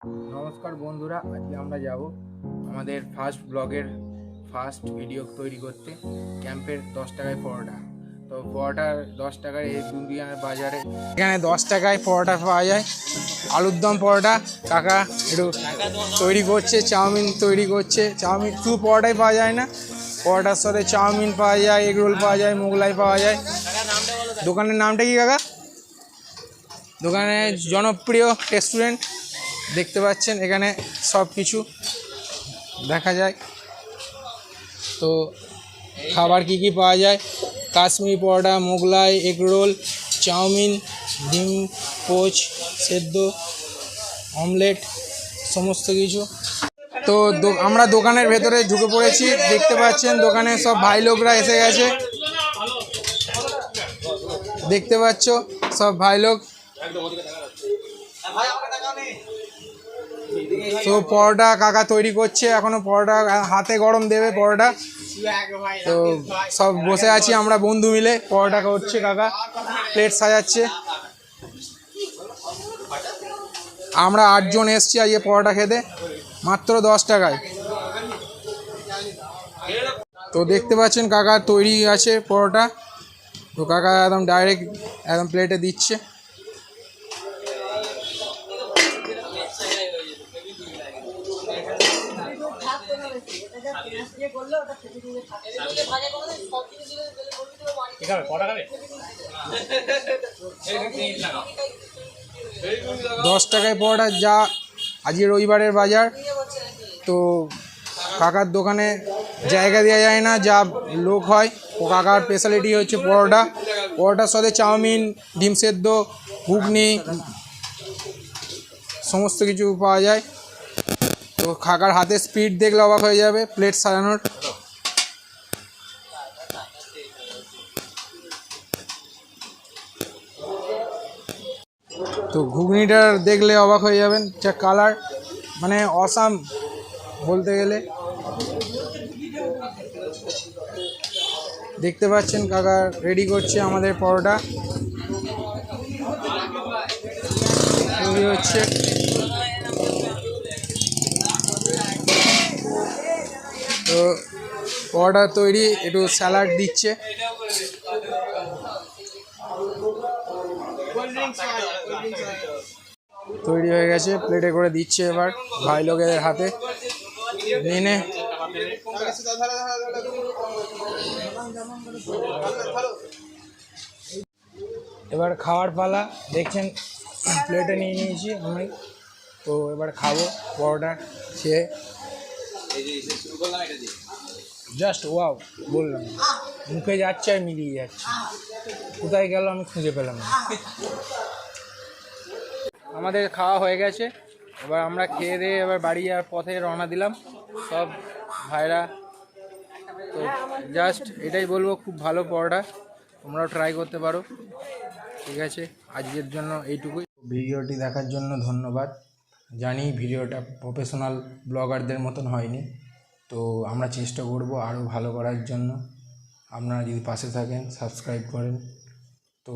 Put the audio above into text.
নমস্কার বন্ধুরা, আজকে আমরা যাব আমাদের ফার্স্ট ব্লগের ফার্স্ট ভিডিও তৈরি করতে ক্যাম্পের 10 টাকায় পরোটা। তো পরোটা 10 টাকায় এই দুদিয়ার বাজারে এখানে 10 টাকায় পরোটা পাওয়া যায়। আলুর দম পরোটা কাকা একটু তৈরি করছে, চাউমিন তৈরি করছে। চাউমিন শুধু পরোটাই পাওয়া যায় না, পরোটার সাথে চাউমিন পাওয়া যায়, এগ রোল পাওয়া যায়, মোগলাই পাওয়া যায়। দোকানের নামটা কি কাকা? দোকানের জনপ্রিয় রেস্টুরেন্ট দেখতে পাচ্ছেন, এখানে সব কিছু দেখা যায়। তো খাবার কি কি পাওয়া যায়? কাশ্মীরি পরোটা, মোগলাই, এগ রোল, চাউমিন, ডিম পোচ, সেদ্ধ, অমলেট, সমস্ত কিছু। তো আমরা দোকানের ভেতরে ঢুকে পড়েছি, দেখতে পাচ্ছেন দোকানে সব ভাই লোকরা এসে গেছে। দেখতে পাচ্ছ সব ভাই লোক। তো পরোটা কাকা তৈরি করছে, এখনো পরোটা হাতে গরম দেবে পরোটা। তো সব বসে আছি আমরা বন্ধু মিলে, পরোটা করছে কাকা, প্লেট সাজাচ্ছে। আমরা 8 জন এসছি আজকে পরোটা খেতে, মাত্র 10 টাকায়। তো দেখতে পাচ্ছেন কাকা তৈরি আছে পরোটা। তো কাকা একদম ডাইরেক্ট একদম প্লেটে দিচ্ছে। দশ টাকায় পরোটা, যা আজকে রবিবারের বাজার। তো কাকার দোকানে জায়গা দেওয়া যায় না, যা লোক হয়। ও কাকার স্পেশালিটি হচ্ছে পরোটা। পরোটার সাথে চাউমিন, ডিম সেদ্ধ, ঘুগনি, সমস্ত কিছু পাওয়া যায়। তো কাকার হাতে স্পিড দেখলে অবাক হয়ে যাবে প্লেট সাজানোর। তো ঘুগনিটা দেখলে অবাক হয়ে যাবেন, যা কালার, মানে অসাম বলতে গেলে। দেখতে পাচ্ছেন কাকা রেডি করছে আমাদের পরোটা তৈরি হচ্ছে। তো পরোটা তৈরি, একটু স্যালাড দিচ্ছে। তৈরি হয়ে গেছে, প্লেটে করে দিচ্ছে এবার ভাই লোকেদের হাতে নিয়ে। এবার খাওয়ার পালা, দেখছেন প্লেটে নিয়ে নিয়েছি আমি। তো এবার খাবো পরোটা খেয়ে। জাস্ট ওয়াও বললাম, মুখে যাচ্ছে আর মিলিয়ে যাচ্ছে, কোথায় গেল আমি খুঁজে পেলাম না। আমাদের খাওয়া হয়ে গেছে, এবার আমরা খেয়ে দিয়ে এবার বাড়ি যাওয়ার পথে রওনা দিলাম সব ভাইরা। তো জাস্ট এটাই বলবো, খুব ভালো পরোটা, তোমরাও ট্রাই করতে পারো। ঠিক আছে, আজকের জন্য এইটুকুই। ভিডিওটি দেখার জন্য ধন্যবাদ। জানি ভিডিওটা প্রফেশনাল ব্লগারদের মতন হয়নি, তো আমরা চেষ্টা করব আরও ভালো করার জন্য। আপনারা যদি পাশে থাকেন, সাবস্ক্রাইব করেন। তো